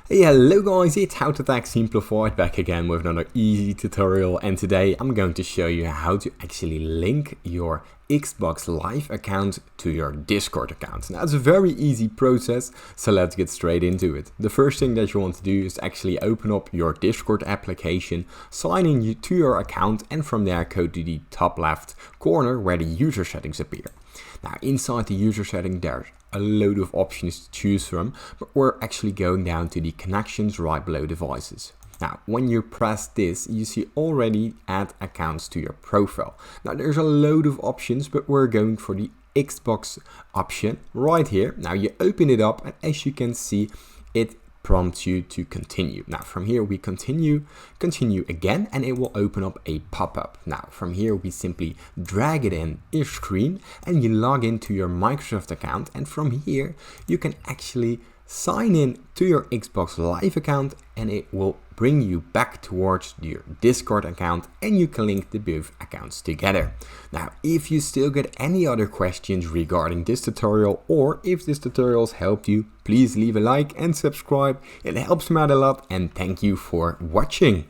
Hey, hello guys, it's How to Tech Simplified back again with another easy tutorial, and today I'm going to show you how to actually link your Xbox Live account to your Discord account. Now it's a very easy process, so let's get straight into it. The first thing that you want to do is actually open up your Discord application, sign in to your account, and from there go to the top left corner where the user settings appear. Now inside the user setting there's a load of options to choose from, but we're actually going down to the connections right below devices. Now, when you press this, you see already add accounts to your profile. Now, there's a load of options, but we're going for the Xbox option right here. Now, you open it up, and as you can see, it prompts you to continue. Now, from here, we continue again, and it will open up a pop-up. Now, from here, we simply drag it in your screen, and you log into your Microsoft account, and from here, you can actually sign in to your Xbox Live account, and it will bring you back towards your Discord account, and you can link the both accounts together. Now, if you still get any other questions regarding this tutorial, or if this tutorial has helped you, please leave a like and subscribe. It helps me out a lot, and thank you for watching.